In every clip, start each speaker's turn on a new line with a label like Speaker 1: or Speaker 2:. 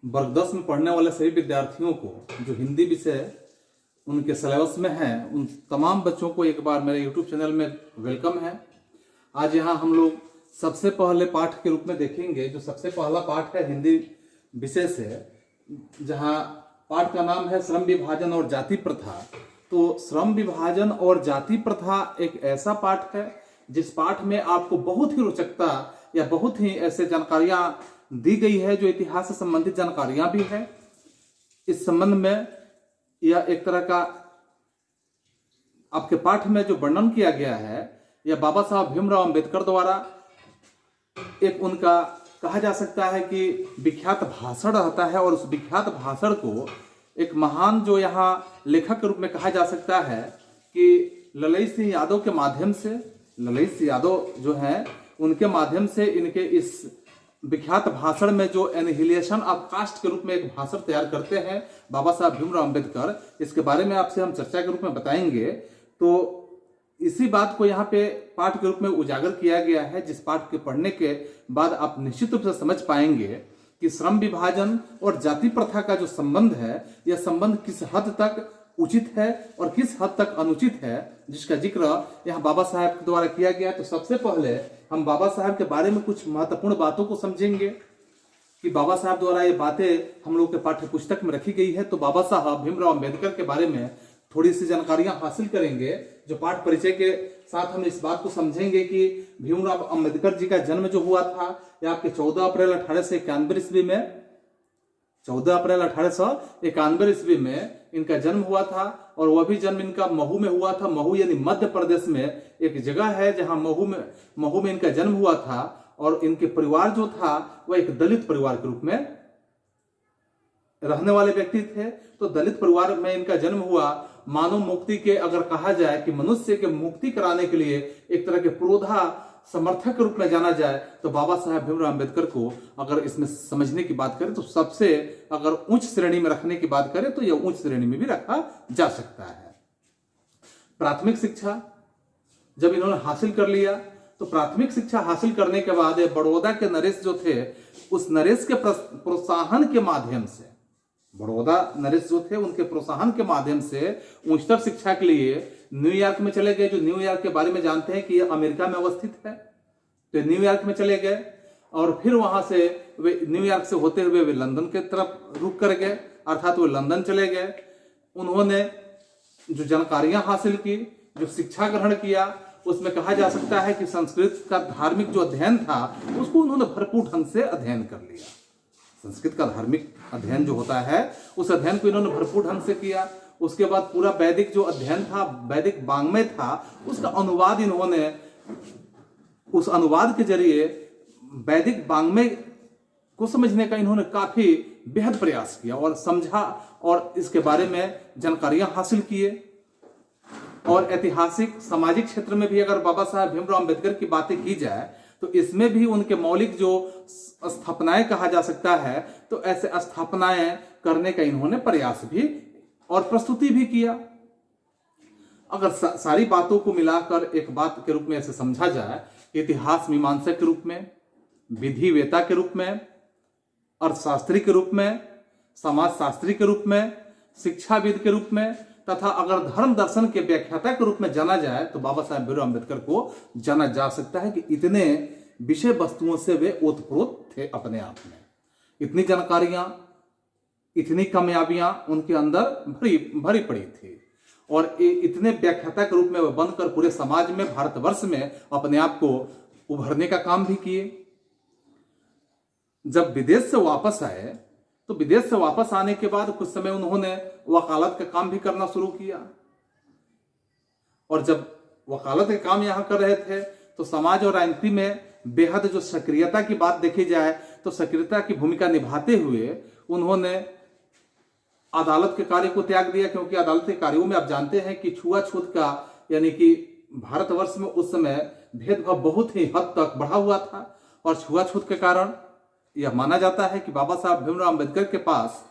Speaker 1: वर्ग 10 में पढ़ने वाले सभी विद्यार्थियों को जो हिंदी विषय उनके सिलेबस में है, उन तमाम बच्चों को एक बार मेरे YouTube चैनल में वेलकम है। आज यहाँ हम लोग सबसे पहले पाठ के रूप में देखेंगे। जो सबसे पहला पाठ है हिंदी विषय से, जहाँ पाठ का नाम है श्रम विभाजन और जाति प्रथा। तो श्रम विभाजन और जाति प्रथा एक ऐसा पाठ है जिस पाठ में आपको बहुत ही रोचकता या बहुत ही ऐसे जानकारियां दी गई है जो इतिहास से संबंधित जानकारियां भी है। इस संबंध में यह एक तरह का आपके पाठ में जो वर्णन किया गया है, यह बाबा साहब भीमराव अंबेडकर द्वारा एक उनका कहा जा सकता है कि विख्यात भाषण रहता है। और उस विख्यात भाषण को एक महान जो यहाँ लेखक के रूप में कहा जा सकता है कि ललित सिंह यादव के माध्यम से, ललित सिंह यादव जो हैं उनके माध्यम से इनके इस विख्यात भाषण में जो एनिहिलेशन ऑफ कास्ट के रूप में एक भाषण तैयार करते हैं बाबा साहब भीमराव अंबेडकर, इसके बारे में आपसे हम चर्चा के रूप में बताएंगे। तो इसी बात को यहाँ पे पाठ के रूप में उजागर किया गया है, जिस पाठ के पढ़ने के बाद आप निश्चित रूप से समझ पाएंगे कि श्रम विभाजन और जाति प्रथा का जो संबंध है, यह संबंध किस हद तक उचित है और किस हद तक अनुचित है, जिसका जिक्र यहाँ बाबा साहब के द्वारा किया गया। तो सबसे पहले हम बाबा साहब के बारे में कुछ महत्वपूर्ण बातों को समझेंगे कि बाबा साहब द्वारा ये बातें हम लोग के पाठ्य पुस्तक में रखी गई है। तो बाबा साहब भीमराव अंबेडकर के बारे में थोड़ी सी जानकारियां हासिल करेंगे। जो पाठ परिचय के साथ हम इस बात को समझेंगे कि भीमराव अंबेडकर जी का जन्म जो हुआ था यह आपके 14 अप्रैल 1891 ईस्वी में, 14 अप्रैल 1891 ईस्वी में इनका जन्म हुआ था। और वह भी जन्म इनका महू में हुआ था। महू यानी मध्य प्रदेश में एक जगह है जहां महू में इनका जन्म हुआ था। और इनके परिवार जो था वह एक दलित परिवार के रूप में रहने वाले व्यक्ति थे। तो दलित परिवार में इनका जन्म हुआ। मानव मुक्ति के, अगर कहा जाए कि मनुष्य के मुक्ति कराने के लिए एक तरह के पुरोधा समर्थक के रूप में जाना जाए, तो बाबा साहब भीमराव अंबेडकर को अगर इसमें समझने की बात करें तो सबसे अगर उच्च श्रेणी में रखने की बात करें तो यह उच्च श्रेणी में भी रखा जा सकता है। प्राथमिक शिक्षा जब इन्होंने हासिल कर लिया, तो प्राथमिक शिक्षा हासिल करने के बाद बड़ौदा के नरेश जो थे, उस नरेश के प्रोत्साहन के माध्यम से, बड़ौदा नरेश जो थे उनके प्रोत्साहन के माध्यम से उच्चतर शिक्षा के लिए न्यूयॉर्क में चले गए। जो न्यूयॉर्क के बारे में जानते हैं कि यह अमेरिका में अवस्थित है। तो न्यूयॉर्क में चले गए और फिर वहां से वे न्यूयॉर्क से होते हुए वे लंदन के तरफ रुख कर गए, अर्थात वे लंदन चले गए। उन्होंने जो जानकारियां हासिल की, जो शिक्षा ग्रहण किया, उसमें कहा जा सकता है कि संस्कृत का धार्मिक जो अध्ययन था उसको उन्होंने भरपूर ढंग से अध्ययन कर लिया। संस्कृत का धार्मिक अध्ययन जो होता है उस अध्ययन को इन्होंने भरपूर ढंग से किया। उसके बाद पूरा वैदिक जो अध्ययन था, वैदिक वाङ्मय था, उसका अनुवाद इन्होंने, उस अनुवाद के जरिए वैदिक वाङ्मय को समझने का इन्होंने काफी बेहद प्रयास किया और समझा और इसके बारे में जानकारियां हासिल किए। और ऐतिहासिक सामाजिक क्षेत्र में भी अगर बाबा साहब भीमराव अंबेडकर की बातें की जाए तो इसमें भी उनके मौलिक जो स्थापनाएं कहा जा सकता है, तो ऐसे स्थापनाएं करने का इन्होंने प्रयास भी और प्रस्तुति भी किया। अगर सारी बातों को मिलाकर एक बात के रूप में ऐसे समझा जाए, इतिहास मीमांसा के रूप में, विधिवेता के रूप में, अर्थशास्त्री के रूप में, समाजशास्त्री के रूप में, शिक्षाविद के रूप में, तथा अगर धर्म दर्शन के व्याख्याता के रूप में जाना जाए तो बाबा साहब भीमराव अंबेडकर को जाना जा सकता है कि इतने विषय वस्तुओं से वे ओतप्रोत थे अपने आप में। इतनी जानकारियां, इतनी कामयाबियां उनके अंदर भरी पड़ी थी और इतने व्याख्याता के रूप में वे बनकर पूरे समाज में, भारतवर्ष में अपने आप को उभरने का काम भी किए। जब विदेश से वापस आए तो विदेश से वापस आने के बाद कुछ समय उन्होंने वकालत का काम भी करना शुरू किया। और जब वकालत का काम यहां कर रहे थे तो समाज और राजनीति में बेहद जो सक्रियता की बात देखी जाए तो सक्रियता की भूमिका निभाते हुए उन्होंने अदालत के कार्य को त्याग दिया, क्योंकि अदालत के कार्यों में आप जानते हैं कि छुआछूत का, यानी कि भारतवर्ष में उस समय भेदभाव बहुत ही हद तक बढ़ा हुआ था। और छुआछूत के कारण यह माना जाता है कि बाबा साहब भीमराव अंबेडकर के पास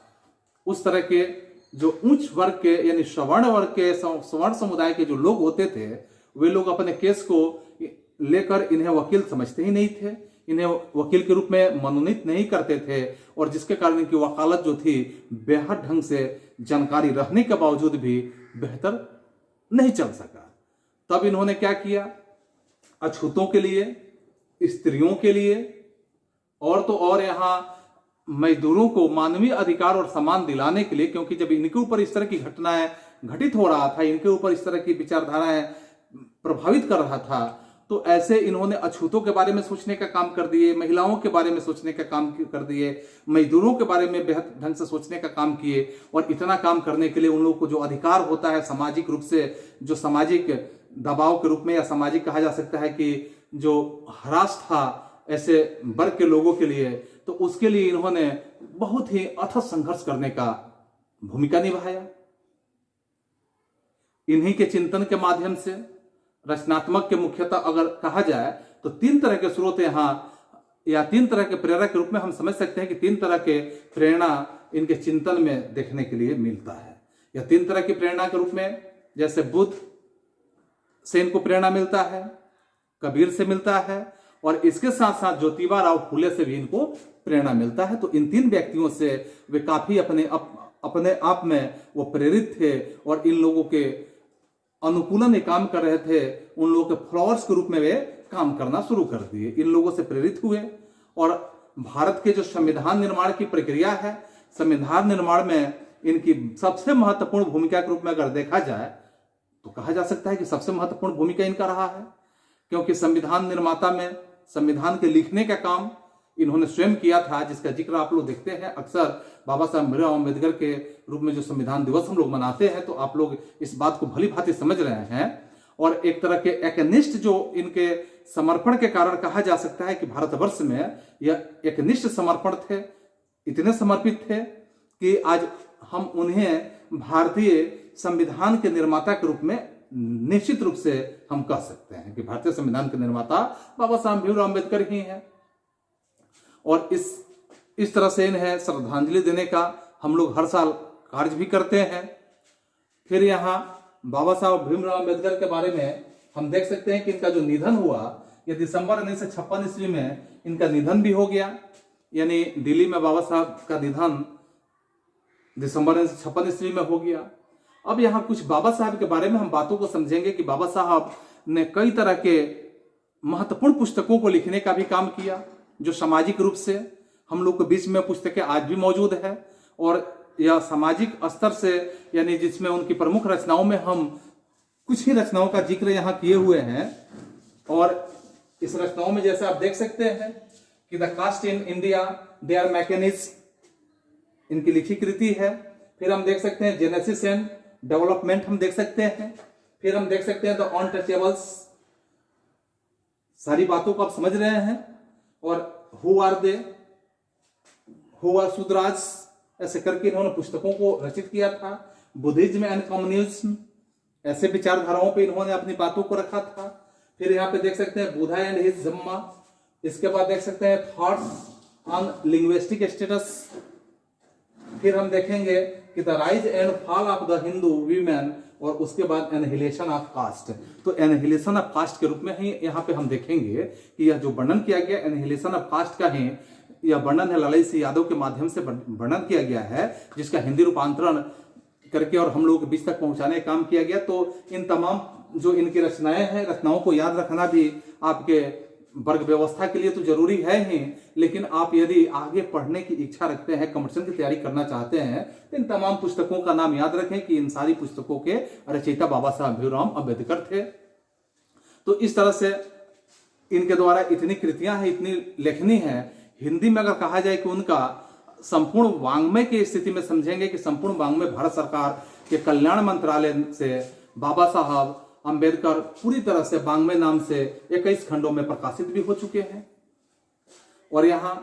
Speaker 1: उस तरह के जो उच्च वर्ग के, यानी सवर्ण वर्ग के, सवर्ण समुदाय के जो लोग होते थे, वे लोग अपने केस को लेकर इन्हें वकील समझते ही नहीं थे, इन्हें वकील के रूप में मनोनीत नहीं करते थे और जिसके कारण इनकी वकालत जो थी बेहद ढंग से जानकारी रहने के बावजूद भी बेहतर नहीं चल सका। तब इन्होंने क्या किया, अछूतों के लिए, स्त्रियों के लिए और तो और यहाँ मजदूरों को मानवीय अधिकार और सम्मान दिलाने के लिए, क्योंकि जब इनके ऊपर इस तरह की घटनाएं घटित हो रहा था, इनके ऊपर इस तरह की विचारधाराएं प्रभावित कर रहा था, तो ऐसे इन्होंने अछूतों के बारे में सोचने का काम कर दिए, महिलाओं के बारे में सोचने का काम कर दिए, मजदूरों के बारे में बेहद ढंग से सोचने का काम किए। और इतना काम करने के लिए उन लोगों को जो अधिकार होता है सामाजिक रूप से, जो सामाजिक दबाव के रूप में या सामाजिक कहा जा सकता है कि जो ह्रास था ऐसे वर्ग के लोगों के लिए, तो उसके लिए इन्होंने बहुत ही अथक संघर्ष करने का भूमिका निभाया। इन्हीं के चिंतन के माध्यम से रचनात्मक के मुख्यतः अगर कहा जाए तो 3 तरह के स्रोत यहाँ या 3 तरह के प्रेरक के रूप में हम समझ सकते हैं कि 3 तरह के प्रेरणा इनके चिंतन में देखने के लिए मिलता है। या 3 तरह की प्रेरणा के रूप में, जैसे बुद्ध से इनको प्रेरणा मिलता है, कबीर से मिलता है और इसके साथ साथ ज्योतिबा राव फूले से भी इनको प्रेरणा मिलता है। तो इन 3 व्यक्तियों से वे काफी अपने आप में वो प्रेरित थे और इन लोगों के अनुकूलन में काम कर रहे थे, उन लोगों के फॉलोअर्स के रूप में वे काम करना शुरू कर दिए। इन लोगों से प्रेरित हुए और भारत के जो संविधान निर्माण की प्रक्रिया है, संविधान निर्माण में इनकी सबसे महत्वपूर्ण भूमिका के रूप में अगर देखा जाए तो कहा जा सकता है कि सबसे महत्वपूर्ण भूमिका इनका रहा है, क्योंकि संविधान निर्माता में संविधान के लिखने का काम इन्होंने स्वयं किया था, जिसका जिक्र आप लोग देखते हैं अक्सर बाबा साहब भीमराव अम्बेडकर के रूप में जो संविधान दिवस हम लोग मनाते हैं, तो आप लोग इस बात को भली भांति समझ रहे हैं। और एक तरह के एकनिष्ठ जो इनके समर्पण के कारण कहा जा सकता है कि भारतवर्ष में यह एकनिष्ठ समर्पण थे, इतने समर्पित थे कि आज हम उन्हें भारतीय संविधान के निर्माता के रूप में निश्चित रूप से हम कह सकते हैं कि भारतीय संविधान के निर्माता बाबा साहब भीमराव अम्बेडकर ही हैं। और इस तरह से इन्हें श्रद्धांजलि देने का हम लोग हर साल कार्य भी करते हैं। फिर यहाँ बाबा साहब भीमराव अम्बेडकर के बारे में हम देख सकते हैं कि इनका जो निधन हुआ, यह दिसंबर 1956 ईस्वी में इनका निधन भी हो गया। यानी दिल्ली में बाबा साहब का निधन दिसंबर 1956 ईस्वी में हो गया। अब यहाँ कुछ बाबा साहब के बारे में हम बातों को समझेंगे कि बाबा साहब ने कई तरह के महत्वपूर्ण पुस्तकों को लिखने का भी काम किया, जो सामाजिक रूप से हम लोग के बीच में पुस्तकें आज भी मौजूद है। और यह सामाजिक स्तर से, यानी जिसमें उनकी प्रमुख रचनाओं में हम कुछ ही रचनाओं का जिक्र यहाँ किए हुए हैं। और इस रचनाओं में जैसे आप देख सकते हैं कि the caste in India their mechanism इनकी लिखी कृति है। फिर हम देख सकते हैं जेनेसिस एंड डेवलपमेंट हम देख सकते हैं। फिर हम देख सकते हैं द अनटचेबल्स, सारी बातों को आप समझ रहे हैं। और who are they, who are Shudras, ऐसे करके इन्होंने पुस्तकों को रचित किया था। बुद्धिज्म एंड कम्युनिज्म, ऐसे विचारधाराओं पे इन्होंने अपनी बातों को रखा था। फिर यहाँ पे देख सकते हैं बुधा एंड हिज जम्मा। इसके बाद देख सकते हैं थॉट्स ऑन लिंग्विस्टिक स्टेटस। फिर हम देखेंगे कि the rise and fall of the Hindu women, और उसके बाद एनहिलेशन ऑफ कास्ट। तो एनहिलेशन ऑफ कास्ट के रूप में ही यहाँ पे हम देखेंगे कि यह जो वर्णन किया गया एनहिलेशन ऑफ कास्ट का ही यह वर्णन है ललाई सिंह यादव के माध्यम से वर्णन किया गया है, जिसका हिंदी रूपांतरण करके और हम लोगों के बीच तक पहुंचाने का काम किया गया। तो इन तमाम जो इनकी रचनाएं हैं, रचनाओं को याद रखना भी आपके वर्ग व्यवस्था के लिए तो जरूरी है ही, लेकिन आप यदि आगे पढ़ने की इच्छा रखते हैं, कॉम्पिटिशन की तैयारी करना चाहते हैं, तो इन तमाम पुस्तकों का नाम याद रखें कि इन सारी पुस्तकों के रचयिता बाबा साहब भीमराव अम्बेडकर थे। तो इस तरह से इनके द्वारा इतनी कृतियां हैं, इतनी लेखनी है। हिंदी में अगर कहा जाए कि उनका संपूर्ण वांग्मय की स्थिति में समझेंगे कि संपूर्ण वांग्मय भारत सरकार के कल्याण मंत्रालय से बाबा साहब अम्बेडकर पूरी तरह से वांग्मय नाम से 21 खंडों में प्रकाशित भी हो चुके हैं। और यहाँ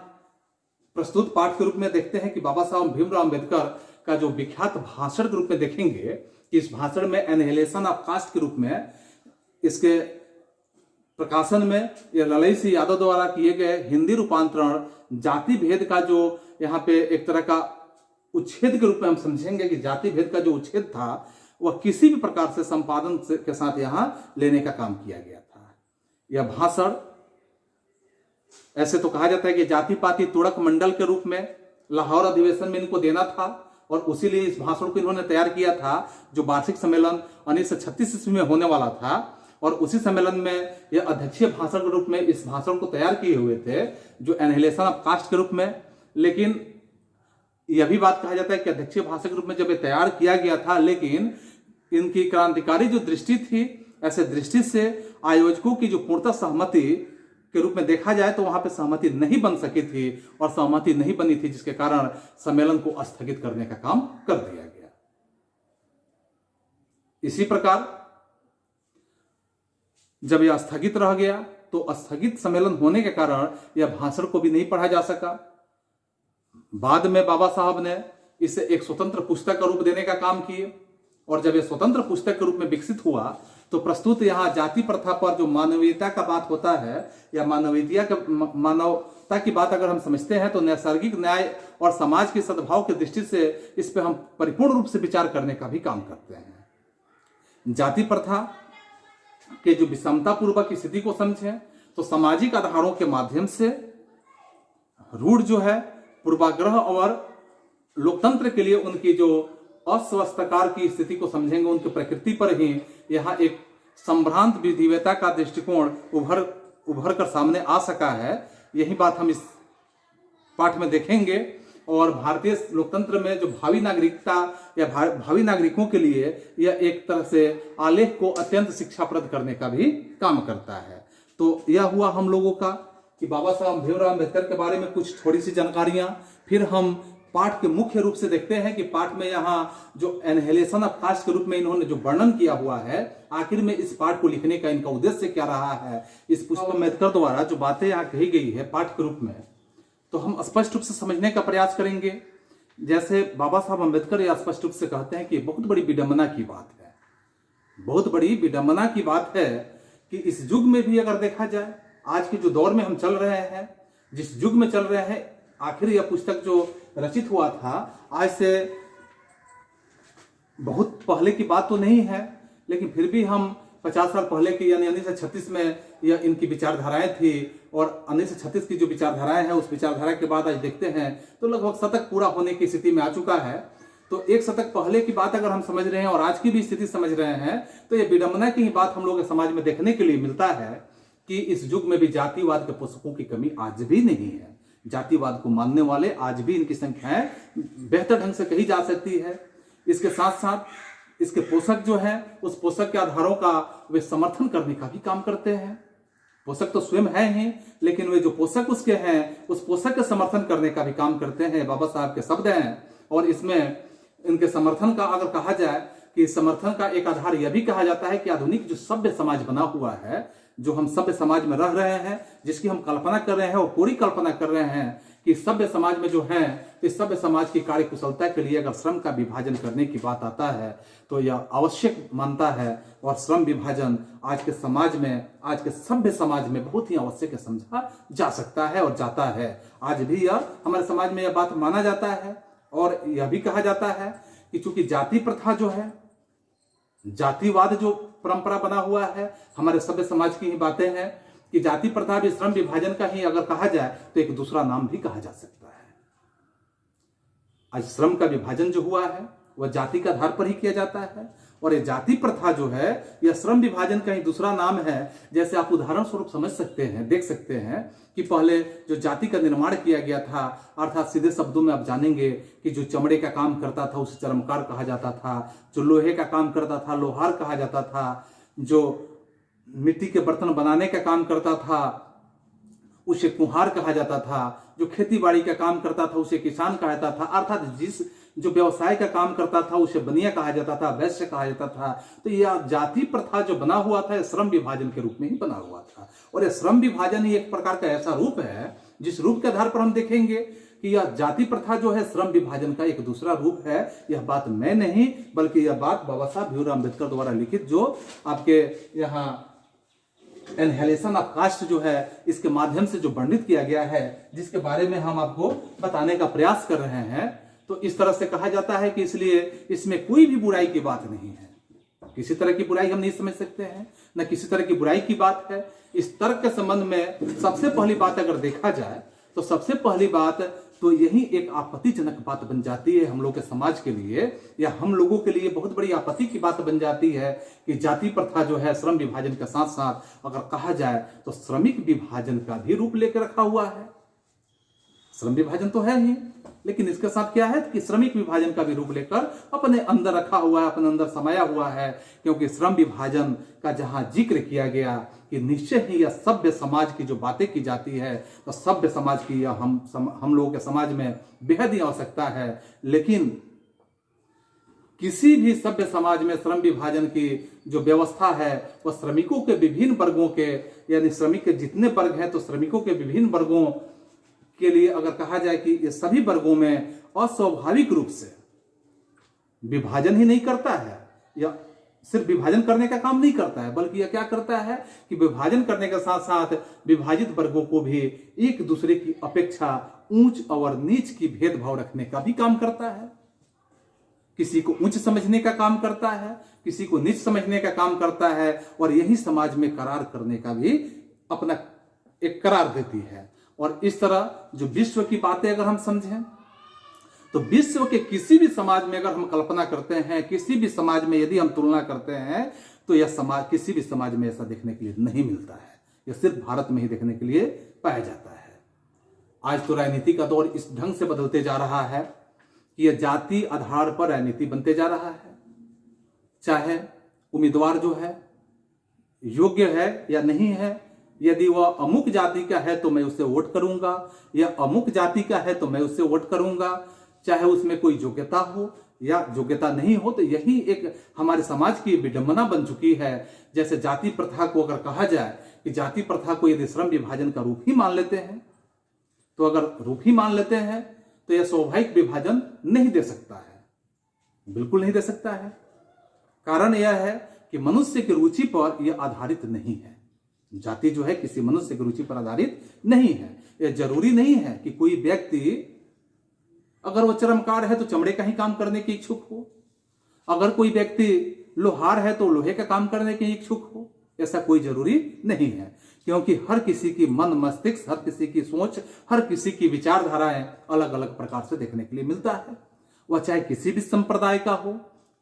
Speaker 1: प्रस्तुत पाठ के रूप में देखते हैं कि बाबा साहब भीमराव अम्बेडकर का जो विख्यात भाषण के रूप में देखेंगे कि इस भाषण में एनहिलेशन ऑफ कास्ट के रूप में इसके प्रकाशन में यह ललाई सिंह यादव द्वारा किए गए हिंदी रूपांतरण जाति भेद का जो यहाँ पे एक तरह का उच्छेद के रूप में हम समझेंगे कि जाति भेद का जो उच्छेद था वह किसी भी प्रकार से संपादन के साथ यहाँ लेने का काम किया गया था। यह भाषण ऐसे तो कहा जाता है कि जाति पाति तुड़क मंडल के रूप में लाहौर अधिवेशन में इनको देना था, और उसी लिए इस भाषण को इन्होंने तैयार किया था जो वार्षिक सम्मेलन 1936 ईस्वी में होने वाला था। और उसी सम्मेलन में यह अध्यक्षीय भाषण के रूप में इस भाषण को तैयार किए हुए थे, जो एनहिलेशन ऑफ कास्ट के रूप में। लेकिन यह भी बात कहा जाता है कि अध्यक्षीय भाषण के रूप में जब ये तैयार किया गया था, लेकिन इनकी क्रांतिकारी जो दृष्टि थी, ऐसे दृष्टि से आयोजकों की जो पूर्णतः सहमति के रूप में देखा जाए तो वहां पे सहमति नहीं बन सकी थी, और सहमति नहीं बनी थी, जिसके कारण सम्मेलन को स्थगित करने का काम कर दिया गया। इसी प्रकार जब यह स्थगित रह गया तो स्थगित सम्मेलन होने के कारण यह भाषण को भी नहीं पढ़ा जा सका। बाद में बाबा साहब ने इसे एक स्वतंत्र पुस्तक का रूप देने का काम किए, और जब यह स्वतंत्र पुस्तक के रूप में विकसित हुआ तो प्रस्तुत यहाँ जाति प्रथा पर जो मानवीयता का बात होता है, या मानवता की बात अगर हम समझते हैं तो नैसर्गिक न्याय और समाज की सद्भाव की दृष्टि से इस पर हम परिपूर्ण रूप से विचार करने का भी काम करते हैं। जाति प्रथा के जो विषमता पूर्वक स्थिति को समझें तो सामाजिक आधारों के माध्यम से रूढ़ जो है पूर्वाग्रह और लोकतंत्र के लिए उनकी जो अस्वस्थकार की स्थिति को समझेंगे, उनकी प्रकृति पर ही यहाँ एक संभ्रांत विधिवता का दृष्टिकोण उभर कर सामने आ सका है। यही बात हम इस पाठ में देखेंगे। और भारतीय लोकतंत्र में जो भावी नागरिकता या भावी नागरिकों के लिए यह एक तरह से आलेख को अत्यंत शिक्षाप्रद करने का भी काम करता है। तो यह हुआ हम लोगों का कि बाबा साहब भीमराव अम्बेडकर के बारे में कुछ थोड़ी सी जानकारियां। फिर हम पाठ के मुख्य रूप से देखते हैं कि पाठ में यहाँ जो एनहिलेशन ऑफ कास्ट के रूप में इन्होंने जो वर्णन किया हुआ है, आखिर में इस पाठ को लिखने का इनका उद्देश्य क्या रहा है, इस पुस्तक अम्बेडकर द्वारा जो बातें यहाँ कही गई है पाठ के रूप में, तो हम स्पष्ट रूप से समझने का प्रयास करेंगे। जैसे बाबा साहब अम्बेडकर यह स्पष्ट रूप से कहते हैं कि बहुत बड़ी विडंबना की बात है, बहुत बड़ी विडंबना की बात है कि इस युग में भी अगर देखा जाए, आज के जो दौर में हम चल रहे हैं, जिस युग में चल रहे हैं, आखिर यह पुस्तक जो रचित हुआ था आज से बहुत पहले की बात तो नहीं है, लेकिन फिर भी हम 50 साल पहले की यानी 1936 में यह इनकी विचारधाराएं थी, और 1936 की जो विचारधाराएं हैं उस विचारधारा के बाद आज देखते हैं तो लगभग शतक पूरा होने की स्थिति में आ चुका है। तो एक शतक पहले की बात अगर हम समझ रहे हैं और आज की भी स्थिति समझ रहे हैं तो यह विडंबना की ही बात हम लोग के समाज में देखने के लिए मिलता है कि इस युग में भी जातिवाद के पुस्तकों की कमी आज भी नहीं है। जातिवाद को मानने वाले आज भी इनकी संख्याएं बेहतर ढंग से कही जा सकती है। इसके साथ साथ इसके पोषक जो है उस पोषक के आधारों का वे समर्थन करने का भी काम करते हैं। पोषक तो स्वयं है ही, लेकिन वे जो पोषक उसके हैं उस पोषक के समर्थन करने का भी काम करते हैं। बाबा साहब के शब्द हैं, और इसमें इनके समर्थन का अगर कहा जाए कि समर्थन का एक आधार यह भी कहा जाता है कि आधुनिक जो सभ्य समाज बना हुआ है, जो हम सभ्य समाज में रह रहे हैं, जिसकी हम कल्पना कर रहे हैं और पूरी कल्पना कर रहे हैं कि सभ्य समाज में जो है, इस सभ्य समाज की कार्य कुशलता के लिए अगर श्रम का विभाजन करने की बात आता है तो यह आवश्यक मानता है। और श्रम विभाजन आज के समाज में, आज के सभ्य समाज में बहुत ही आवश्यक समझा जा सकता है और जाता है। आज भी यह हमारे समाज में यह बात माना जाता है, और यह भी कहा जाता है कि चूंकि जाति प्रथा जो है, जातिवाद जो परंपरा बना हुआ है, हमारे सभ्य समाज की ही बातें हैं कि जाति प्रथा भी श्रम विभाजन का ही अगर कहा जाए तो एक दूसरा नाम भी कहा जा सकता है। आज श्रम का विभाजन जो हुआ है वह जाति के आधार पर ही किया जाता है, और ये जाति प्रथा जो है यह श्रम विभाजन का ही दूसरा नाम है। जैसे आप उदाहरण स्वरूप समझ सकते हैं, देख सकते हैं कि पहले जो जाति का निर्माण किया गया था, अर्थात सीधे शब्दों में आप जानेंगे कि जो चमड़े का काम करता था उसे चर्मकार कहा जाता था, जो लोहे का काम करता था लोहार कहा जाता था, जो मिट्टी के बर्तन बनाने का काम करता था उसे कुम्हार कहा जाता था, जो खेती बाड़ी का काम करता था उसे किसान कहा जाता था, अर्थात जिस जो व्यवसाय का काम करता था उसे बनिया कहा जाता था, वैश्य कहा जाता था। तो यह जाति प्रथा जो बना हुआ था श्रम विभाजन के रूप में ही बना हुआ था, और यह श्रम विभाजन ही एक प्रकार का ऐसा रूप है जिस रूप के आधार पर हम देखेंगे कि यह जाति प्रथा जो है श्रम विभाजन का एक दूसरा रूप है। यह बात मैं नहीं, बल्कि यह बात बाबा साहब भीमराव अम्बेडकर द्वारा लिखित जो आपके यहाँ एनहिलेशन ऑफ कास्ट जो है इसके माध्यम से जो वर्णित किया गया है, जिसके बारे में हम आपको बताने का प्रयास कर रहे हैं, तो इस तरह से कहा जाता है कि इसलिए इसमें कोई भी बुराई की बात नहीं है। किसी तरह की बुराई हम नहीं समझ सकते हैं, न किसी तरह की बुराई की बात है। इस तर्क के संबंध में सबसे पहली बात अगर देखा जाए तो सबसे पहली बात तो यही एक आपत्तिजनक बात बन जाती है हम लोग के समाज के लिए, या हम लोगों के लिए बहुत बड़ी आपत्ति की बात बन जाती है कि जाति प्रथा जो है श्रम विभाजन के साथ साथ अगर कहा जाए तो श्रमिक विभाजन का भी रूप लेकर रखा हुआ है। श्रम विभाजन तो है ही, लेकिन इसके साथ क्या है कि श्रमिक विभाजन का भी रूप लेकर अपने अंदर रखा हुआ है, अपने अंदर समाया हुआ है। क्योंकि श्रम विभाजन का जहां जिक्र किया गया कि निश्चय ही यह सभ्य समाज की जो बातें की जाती है, तो सभ्य समाज की यह हम लोगों के समाज में बेहद ही आवश्यकता है। लेकिन किसी भी सभ्य समाज में श्रम विभाजन की जो व्यवस्था है वह श्रमिकों के विभिन्न वर्गों के, यानी श्रमिक के जितने वर्ग हैं तो श्रमिकों के विभिन्न वर्गों के लिए अगर कहा जाए कि ये सभी वर्गों में अस्वाभाविक रूप से विभाजन ही नहीं करता है, या सिर्फ विभाजन करने का काम नहीं करता है, बल्कि यह क्या करता है कि विभाजन करने के साथ साथ विभाजित वर्गों को भी एक दूसरे की अपेक्षा ऊंच और नीच की भेदभाव रखने का भी काम करता है। किसी को उच्च समझने का काम करता है, किसी को नीच समझने का काम करता है, और यही समाज में करार करने का भी अपना एक करार देती है। और इस तरह जो विश्व की बातें अगर हम समझें तो विश्व के किसी भी समाज में अगर हम कल्पना करते हैं, किसी भी समाज में यदि हम तुलना करते हैं, तो यह समाज किसी भी समाज में ऐसा देखने के लिए नहीं मिलता है। यह सिर्फ भारत में ही देखने के लिए पाया जाता है। आज तो राजनीति का दौर इस ढंग से बदलते जा रहा है कि यह जाति आधार पर राजनीति बनते जा रहा है। चाहे उम्मीदवार जो है योग्य है या नहीं है, यदि वह अमुक जाति का है तो मैं उससे वोट करूंगा, या अमुक जाति का है तो मैं उससे वोट करूंगा, चाहे उसमें कोई योग्यता हो या योग्यता नहीं हो। तो यही एक हमारे समाज की विडंबना बन चुकी है। जैसे जाति प्रथा को अगर कहा जाए कि जाति प्रथा को यदि श्रम विभाजन का रूप ही मान लेते हैं, तो अगर रूप ही मान लेते हैं तो यह स्वाभाविक विभाजन नहीं दे सकता है, बिल्कुल नहीं दे सकता है। कारण यह है कि मनुष्य की रुचि पर यह आधारित नहीं है। जाति जो है किसी मनुष्य की रुचि पर आधारित नहीं है। यह जरूरी नहीं है कि कोई व्यक्ति अगर वो चर्मकार है तो चमड़े का ही काम करने की इच्छुक हो, अगर कोई व्यक्ति लोहार है तो लोहे का काम करने के इच्छुक हो। ऐसा कोई जरूरी नहीं है, क्योंकि हर किसी की मन मस्तिष्क, हर किसी की सोच, हर किसी की विचारधाराएं अलग अलग प्रकार से देखने के लिए मिलता है। वह चाहे किसी भी संप्रदाय का हो,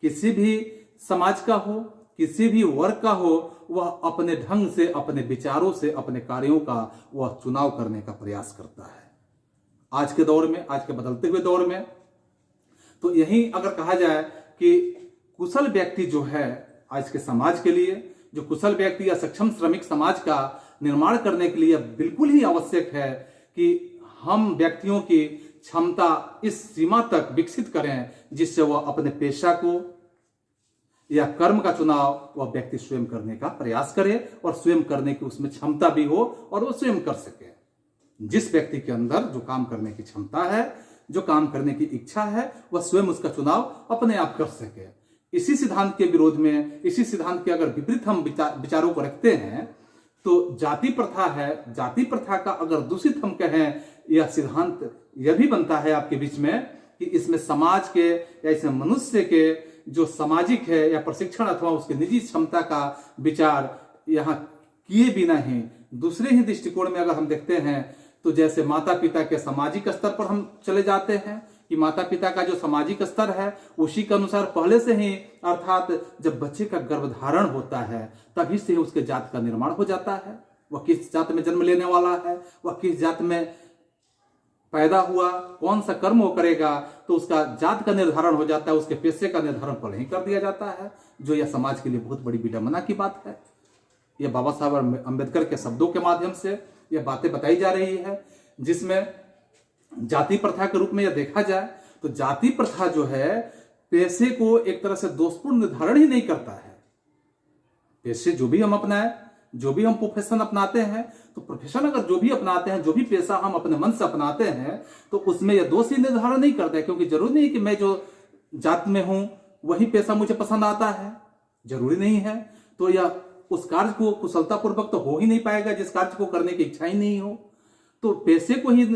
Speaker 1: किसी भी समाज का हो, किसी भी वर्ग का हो, वह अपने ढंग से, अपने विचारों से, अपने कार्यों का वह चुनाव करने का प्रयास करता है। आज के दौर में, आज के बदलते हुए दौर में, तो यही अगर कहा जाए कि कुशल व्यक्ति जो है आज के समाज के लिए, जो कुशल व्यक्ति या सक्षम श्रमिक समाज का निर्माण करने के लिए बिल्कुल ही आवश्यक है कि हम व्यक्तियों की क्षमता इस सीमा तक विकसित करें जिससे वह अपने पेशा को या कर्म का चुनाव वह व्यक्ति स्वयं करने का प्रयास करे, और स्वयं करने की उसमें क्षमता भी हो और वह स्वयं कर सके। जिस व्यक्ति के अंदर जो काम करने की क्षमता है, जो काम करने की इच्छा है, वह स्वयं उसका चुनाव अपने आप कर सके। इसी सिद्धांत के विरोध में, इसी सिद्धांत के अगर विपरीत हम विचारों को रखते हैं तो जाति प्रथा है, जाति प्रथा का अगर दूषित हम कहें, यह सिद्धांत यह भी बनता है आपके बीच में कि इसमें समाज के या इसमें मनुष्य के जो सामाजिक है या प्रशिक्षण अथवा उसके निजी क्षमता का विचार यहाँ किए बिना ही दूसरे ही दृष्टिकोण में अगर हम देखते हैं, तो जैसे माता पिता के सामाजिक स्तर पर हम चले जाते हैं कि माता पिता का जो सामाजिक स्तर है उसी के अनुसार पहले से ही, अर्थात जब बच्चे का गर्भधारण होता है तभी से ही उसके जात का निर्माण हो जाता है। वह किस जात में जन्म लेने वाला है, वह किस जात में पैदा हुआ, कौन सा कर्म वो करेगा, तो उसका जात का निर्धारण हो जाता है, उसके पेशे का निर्धारण पहले ही कर दिया जाता है, जो यह समाज के लिए बहुत बड़ी विडंबना की बात है। यह बाबा साहब अम्बेडकर के शब्दों के माध्यम से यह बातें बताई जा रही है, जिसमें जाति प्रथा के रूप में यह देखा जाए तो जाति प्रथा जो है पेशे को एक तरह से दोषपूर्ण निर्धारण ही नहीं करता है। पेशे जो भी हम अपनाएं, जो भी हम प्रोफेशन अपनाते हैं, तो प्रोफेशन अगर जो भी अपनाते हैं, जो भी पेशा हम अपने मन से अपनाते हैं, तो उसमें यह दोष ही निर्धारण नहीं करता है। क्योंकि जरूरी नहीं कि मैं जो जात में हूं वही पेशा मुझे पसंद आता है, जरूरी नहीं है। तो यह उस कार्य को कुशलतापूर्वक तो हो ही नहीं पाएगा जिस कार्य को करने की इच्छा ही नहीं हो। तो पेशे को ही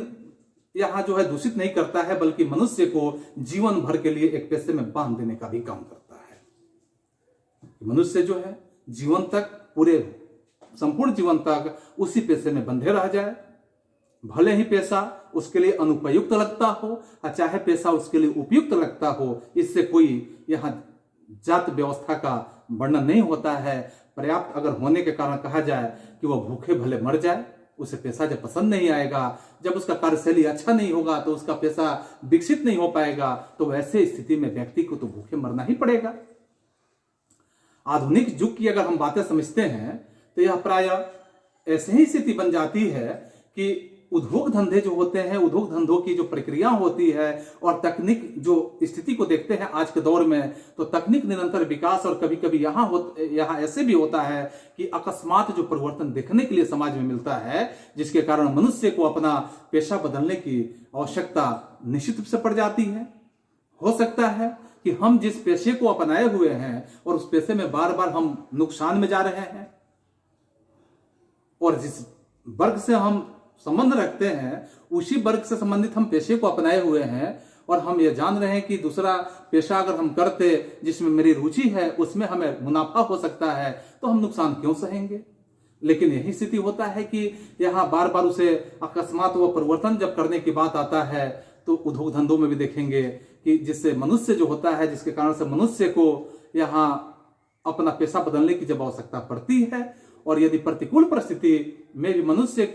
Speaker 1: यहाँ जो है दूषित नहीं करता है, बल्कि मनुष्य को जीवन भर के लिए एक पेशे में बांध देने का भी काम करता है। मनुष्य जो है जीवन तक, पूरे संपूर्ण जीवन तक उसी पेशे में बंधे रह जाए। भले ही पैसा उसके लिए अनुपयुक्त लगता हो और चाहे पैसा उसके लिए उपयुक्त लगता हो, इससे कोई यहाँ जात व्यवस्था का वर्णन नहीं होता है। पर्याप्त अगर होने के कारण कहा जाए कि वह भूखे भले मर जाए, उसे पैसा जब पसंद नहीं आएगा, जब उसका कार्यशैली अच्छा नहीं होगा तो उसका पैसा विकसित नहीं हो पाएगा, तो वैसे स्थिति में व्यक्ति को तो भूखे मरना ही पड़ेगा। आधुनिक युग की अगर हम बातें समझते हैं तो यह प्रायः ऐसे ही स्थिति बन जाती है कि उद्योग धंधे जो होते हैं, उद्योग धंधों की जो प्रक्रिया होती है और तकनीक जो स्थिति को देखते हैं आज के दौर में, तो तकनीक निरंतर विकास और कभी कभी यहाँ ऐसे भी होता है कि अकस्मात जो परिवर्तन देखने के लिए समाज में मिलता है, जिसके कारण मनुष्य को अपना पेशा बदलने की आवश्यकता निश्चित रूप से पड़ जाती है। हो सकता है कि हम जिस पेशे को अपनाए हुए हैं और उस पेशे में बार बार हम नुकसान में जा रहे हैं, और जिस वर्ग से हम संबंध रखते हैं उसी वर्ग से संबंधित हम पेशे को अपनाए हुए हैं, और हम ये जान रहे हैं कि दूसरा पेशा अगर हम करते जिसमें मेरी रुचि है उसमें हमें मुनाफा हो सकता है, तो हम नुकसान क्यों सहेंगे। लेकिन यही स्थिति होता है कि यहाँ बार बार उसे अकस्मात वो परिवर्तन जब करने की बात आता है, तो उद्योग धंधों में भी देखेंगे कि जिससे मनुष्य जो होता है, जिसके कारण से मनुष्य को यहाँ अपना पेशा बदलने की जब आवश्यकता पड़ती है, और यदि प्रतिकूल परिस्थिति में भी मनुष्य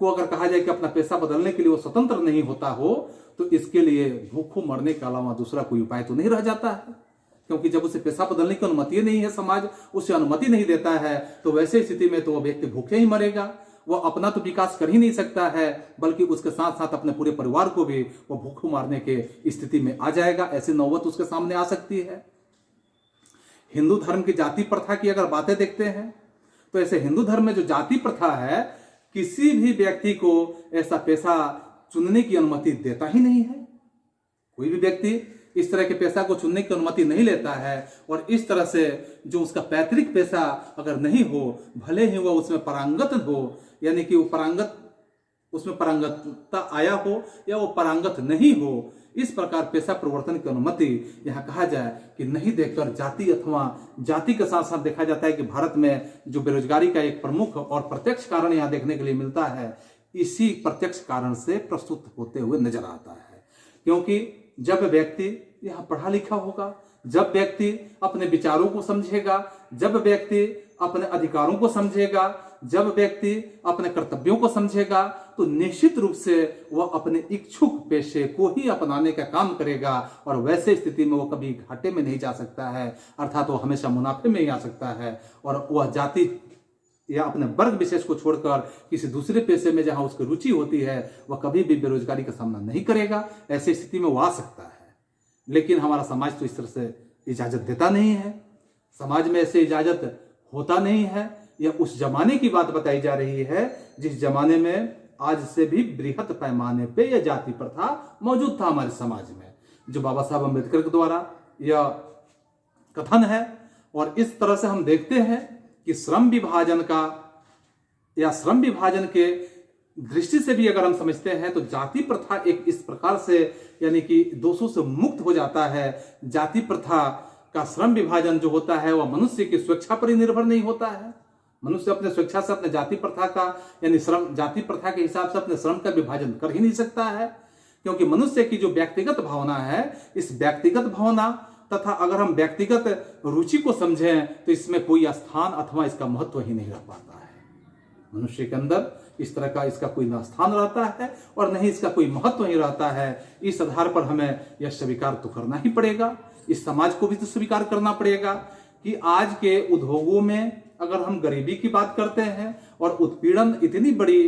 Speaker 1: को अगर कहा जाए कि अपना पेशा बदलने के लिए वो स्वतंत्र नहीं होता हो, तो इसके लिए भूखों मरने के अलावा दूसरा कोई उपाय तो नहीं रह जाता है। क्योंकि जब उसे पेशा बदलने की अनुमति नहीं है, समाज उसे अनुमति नहीं देता है, तो वैसे स्थिति में तो वह व्यक्ति भूखे ही मरेगा। वह अपना तो विकास कर ही नहीं सकता है, बल्कि उसके साथ साथ अपने पूरे परिवार को भी वो भूखों मारने के स्थिति में आ जाएगा। ऐसी नौबत उसके सामने आ सकती है। हिंदू धर्म की जाति प्रथा की अगर बातें देखते हैं, तो ऐसे हिंदू धर्म में जो जाति प्रथा है, किसी भी व्यक्ति को ऐसा पेशा चुनने की अनुमति देता ही नहीं है। कोई भी व्यक्ति इस तरह के पेशा को चुनने की अनुमति नहीं लेता है, और इस तरह से जो उसका पैतृक पेशा अगर नहीं हो, भले ही वह उसमें पारंगत हो, यानी कि वो उसमें पारंगतता आया हो या वो पारंगत नहीं हो, इस प्रकार पेशा परिवर्तन की अनुमति यहाँ कहा जाए कि नहीं देकर जाति अथवा जाति के साथ साथ देखा जाता है कि भारत में जो बेरोजगारी का एक प्रमुख और प्रत्यक्ष कारण यहाँ देखने के लिए मिलता है, इसी प्रत्यक्ष कारण से प्रस्तुत होते हुए नजर आता है। क्योंकि जब व्यक्ति यहाँ पढ़ा लिखा होगा, जब व्यक्ति अपने विचारों को समझेगा, जब व्यक्ति अपने अधिकारों को समझेगा, जब व्यक्ति अपने कर्तव्यों को समझेगा, तो निश्चित रूप से वह अपने इच्छुक पेशे को ही अपनाने का काम करेगा, और वैसे स्थिति में वह कभी घाटे में नहीं जा सकता है, अर्थात वह हमेशा मुनाफे में ही आ सकता है। और वह जाति या अपने वर्ग विशेष को छोड़कर किसी दूसरे पेशे में जहां उसकी रुचि होती है, वह कभी भी बेरोजगारी का सामना नहीं करेगा। ऐसी स्थिति में वह आ सकता है। लेकिन हमारा समाज तो इस तरह से इजाजत देता नहीं है। समाज में ऐसे इजाजत होता नहीं है। यह उस जमाने की बात बताई जा रही है जिस जमाने में आज से भी बृहत पैमाने पे यह जाति प्रथा मौजूद था हमारे समाज में, जो बाबा साहब अम्बेडकर के द्वारा यह कथन है। और इस तरह से हम देखते हैं कि श्रम विभाजन का या श्रम विभाजन के दृष्टि से भी अगर हम समझते हैं, तो जाति प्रथा एक इस प्रकार से यानी कि दोषों से मुक्त हो जाता है। जाति प्रथा का श्रम विभाजन जो होता है वह मनुष्य की स्वेच्छा पर ही निर्भर नहीं होता है। मनुष्य अपने स्वेच्छा से अपने जाति प्रथा का यानी श्रम जाति प्रथा के हिसाब से अपने श्रम का विभाजन कर ही नहीं सकता है, क्योंकि मनुष्य की जो व्यक्तिगत भावना है, इस व्यक्तिगत भावना तथा अगर हम व्यक्तिगत रुचि को समझें तो इसमें कोई स्थान अथवा इसका महत्व ही नहीं रह पाता है। मनुष्य के अंदर इस तरह का इसका कोई न स्थान रहता है और न ही इसका कोई महत्व ही रहता है। इस आधार पर हमें यह स्वीकार तो करना ही पड़ेगा, इस समाज को भी तो स्वीकार करना पड़ेगा कि आज के उद्योगों में अगर हम गरीबी की बात करते हैं और उत्पीड़न इतनी बड़ी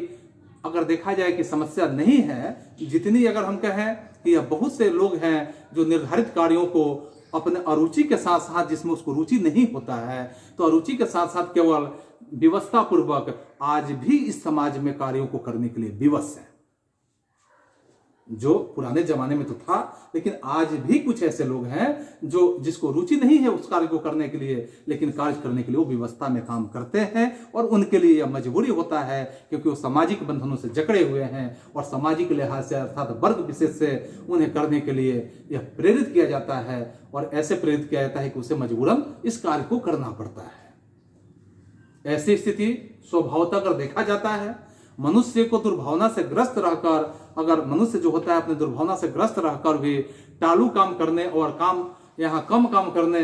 Speaker 1: अगर देखा जाए कि समस्या नहीं है, जितनी अगर हम कहें कि यह बहुत से लोग हैं जो निर्धारित कार्यों को अपने अरुचि के साथ साथ, जिसमें उसको रुचि नहीं होता है, तो अरुचि के साथ साथ केवल व्यवस्था पूर्वक आज भी इस समाज में कार्यों को करने के लिए विवश है। जो पुराने जमाने में तो था, लेकिन आज भी कुछ ऐसे लोग हैं जो जिसको रुचि नहीं है उस कार्य को करने के लिए, लेकिन कार्य करने के लिए वो व्यवस्था में काम करते हैं और उनके लिए यह मजबूरी होता है, क्योंकि वो सामाजिक बंधनों से जकड़े हुए हैं और सामाजिक लिहाज से अर्थात वर्ग विशेष से उन्हें करने के लिए यह प्रेरित किया जाता है और ऐसे प्रेरित किया जाता है कि उसे मजबूरन इस कार्य को करना पड़ता है। ऐसी स्थिति स्वभावतः अगर देखा जाता है, मनुष्य को दुर्भावना से ग्रस्त रहकर, अगर मनुष्य जो होता है अपने दुर्भावना से ग्रस्त रहकर भी टालू काम करने और कम काम करने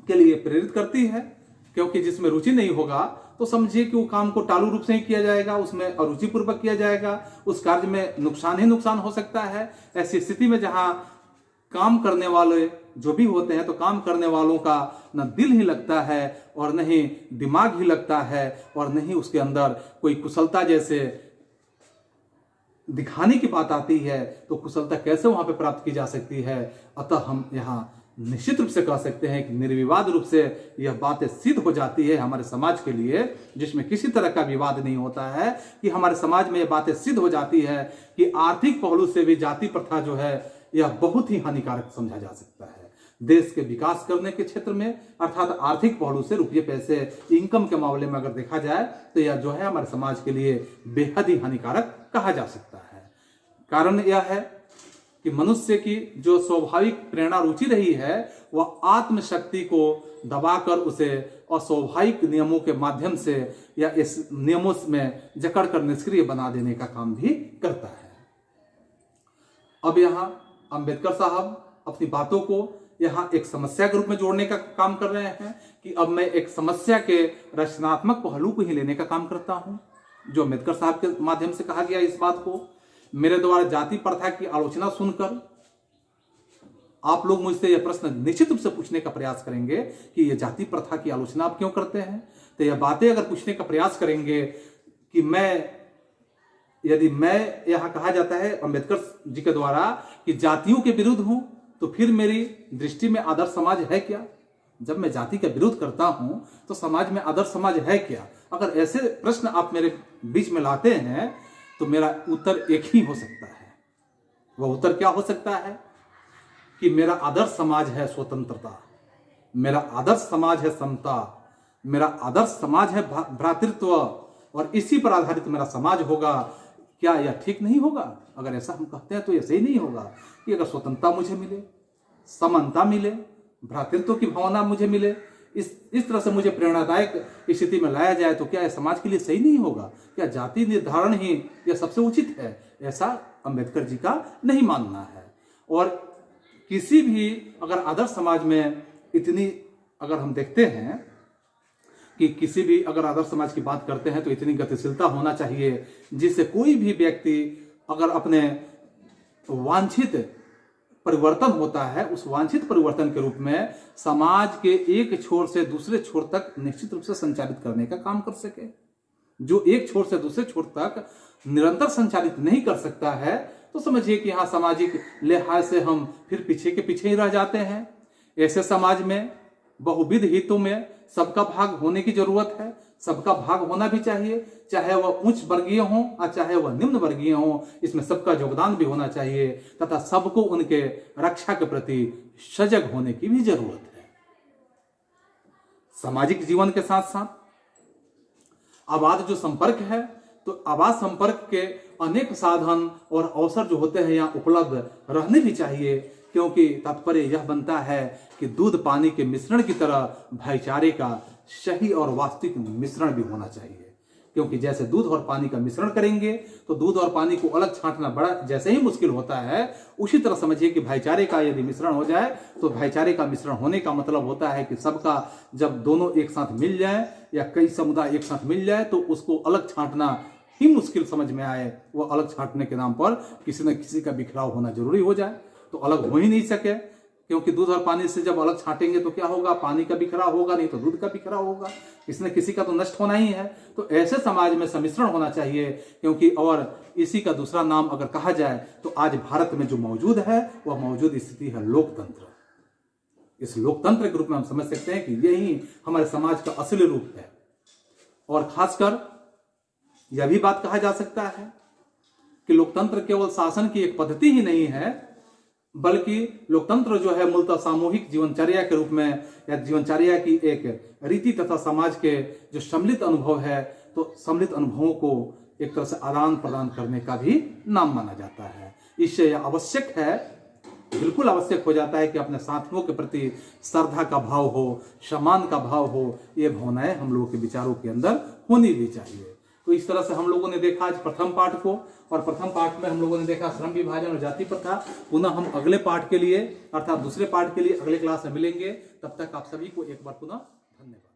Speaker 1: के लिए प्रेरित करती है, क्योंकि जिसमें रुचि नहीं होगा तो समझिए कि वो काम को टालू रूप से ही किया जाएगा, उसमें अरुचि पूर्वक किया जाएगा, उस कार्य में नुकसान ही नुकसान हो सकता है। ऐसी स्थिति में जहां काम करने वाले जो भी होते हैं तो काम करने वालों का न दिल ही लगता है और न ही दिमाग ही लगता है और न ही उसके अंदर कोई कुशलता जैसे दिखाने की बात आती है, तो कुशलता कैसे वहां पे प्राप्त की जा सकती है। अतः हम यहाँ निश्चित रूप से कह सकते हैं कि निर्विवाद रूप से यह बातें सिद्ध हो जाती है हमारे समाज के लिए, जिसमें किसी तरह का विवाद नहीं होता है, कि हमारे समाज में यह बातें सिद्ध हो जाती है कि आर्थिक पहलू से भी जाति प्रथा जो है यह बहुत ही हानिकारक समझा जा सकता है। देश के विकास करने के क्षेत्र में अर्थात आर्थिक पहलू से, रुपये पैसे इनकम के मामले में अगर देखा जाए तो यह जो है हमारे समाज के लिए बेहद ही हानिकारक कहा जा सकता है। कारण यह है कि मनुष्य की जो स्वाभाविक प्रेरणा रुचि रही है वह आत्मशक्ति को दबाकर उसे अस्वाभाविक नियमों के माध्यम से या इस नियमों में जकड़कर निष्क्रिय बना देने का काम भी करता है। अब यहाँ अंबेडकर साहब अपनी बातों को यहाँ एक समस्या के रूप में जोड़ने का काम कर रहे हैं कि अब मैं एक समस्या के रचनात्मक पहलू को ही लेने का काम करता हूं, जो अंबेडकर साहब के माध्यम से कहा गया। इस बात को मेरे द्वारा जाति प्रथा की आलोचना सुनकर आप लोग मुझसे यह प्रश्न निश्चित रूप से पूछने का प्रयास करेंगे कि यह जाति प्रथा की आलोचना आप क्यों करते हैं। तो यह बातें अगर पूछने का प्रयास करेंगे कि यदि मैं यहां कहा जाता है अंबेडकर जी के द्वारा कि जातियों के विरुद्ध हूं, तो फिर मेरी दृष्टि में आदर्श समाज है क्या? जब मैं जाति का विरोध करता हूं तो समाज में आदर्श समाज है क्या? अगर ऐसे प्रश्न आप मेरे बीच में लाते हैं तो मेरा उत्तर एक ही हो सकता है। वह उत्तर क्या हो सकता है कि मेरा आदर्श समाज है स्वतंत्रता, मेरा आदर्श समाज है समता, मेरा आदर्श समाज है भ्रातृत्व और इसी पर आधारित मेरा समाज होगा। क्या यह ठीक नहीं होगा? अगर ऐसा हम कहते हैं तो यह सही नहीं होगा कि अगर स्वतंत्रता मुझे मिले, समानता मिले, भ्रातृत्व की भावना मुझे मिले, इस तरह से मुझे प्रेरणादायक स्थिति में लाया जाए, तो क्या यह समाज के लिए सही नहीं होगा? क्या जाति निर्धारण ही यह सबसे उचित है? ऐसा अंबेडकर जी का नहीं मानना है। और किसी भी अगर आदर्श समाज में इतनी, अगर हम देखते हैं कि किसी भी अगर आदर्श समाज की बात करते हैं तो इतनी गतिशीलता होना चाहिए जिससे कोई भी व्यक्ति अगर अपने वांछित परिवर्तन होता है, उस वांछित परिवर्तन के रूप में समाज के एक छोर से दूसरे छोर तक निश्चित रूप से संचालित करने का काम कर सके। जो एक छोर से दूसरे छोर तक निरंतर संचालित नहीं कर सकता है तो समझिए कि यहाँ सामाजिक लिहाज से हम फिर पीछे के पीछे ही रह जाते हैं। ऐसे समाज में बहुविध हितों में सबका भाग होने की जरूरत है, सबका भाग होना भी चाहिए, चाहे वह उच्च वर्गीय हो और चाहे वह निम्न वर्गीय हो, इसमें सबका योगदान भी होना चाहिए तथा सबको उनके रक्षा के प्रति सजग होने की भी जरूरत है। सामाजिक जीवन के साथ साथ आबाद जो संपर्क है, तो आबाद संपर्क के अनेक साधन और अवसर जो होते हैं यहाँ उपलब्ध रहने भी चाहिए, क्योंकि तात्पर्य यह बनता है कि दूध पानी के मिश्रण की तरह भाईचारे का सही और वास्तविक मिश्रण भी होना चाहिए। क्योंकि जैसे दूध और पानी का मिश्रण करेंगे तो दूध और पानी को अलग छांटना बड़ा जैसे ही मुश्किल होता है, उसी तरह समझिए कि भाईचारे का यदि मिश्रण हो जाए तो भाईचारे का मिश्रण होने का मतलब होता है कि सबका जब दोनों एक साथ मिल जाए या कई समुदाय एक साथ मिल जाए तो उसको अलग छांटना ही मुश्किल समझ में आए। वो अलग छांटने के नाम पर किसी न किसी का बिखराव होना जरूरी हो जाए, तो अलग हो ही नहीं सके। क्योंकि दूध और पानी से जब अलग छांटेंगे तो क्या होगा? पानी का बिखराव होगा, नहीं तो दूध का बिखराव होगा, किसी न किसी का तो नष्ट होना ही है। तो ऐसे समाज में सम्मिश्रण होना चाहिए, क्योंकि और इसी का दूसरा नाम अगर कहा जाए तो आज भारत में जो मौजूद है वह मौजूद स्थिति है लोकतंत्र। इस लोकतंत्र के रूप में हम समझ सकते हैं कि यही हमारे समाज का असली रूप है। और खासकर यह भी बात कहा जा सकता है कि लोकतंत्र केवल शासन की एक पद्धति ही नहीं है, बल्कि लोकतंत्र जो है मूलतः सामूहिक जीवनचर्या के रूप में या जीवनचर्या की एक रीति तथा समाज के जो सम्मिलित अनुभव है, तो सम्मिलित अनुभवों को एक तरह से आदान प्रदान करने का भी नाम माना जाता है। इससे यह आवश्यक है, बिल्कुल आवश्यक हो जाता है कि अपने साथियों के प्रति श्रद्धा का भाव हो, सम्मान का भाव हो, ये भावनाएं हम लोगों के विचारों के अंदर होनी भी चाहिए। तो इस तरह से हम लोगों ने देखा आज प्रथम पाठ को, और प्रथम पाठ में हम लोगों ने देखा श्रम विभाजन और जाति प्रथा। पुनः हम अगले पाठ के लिए अर्थात दूसरे पाठ के लिए अगले क्लास में मिलेंगे। तब तक आप सभी को एक बार पुनः धन्यवाद।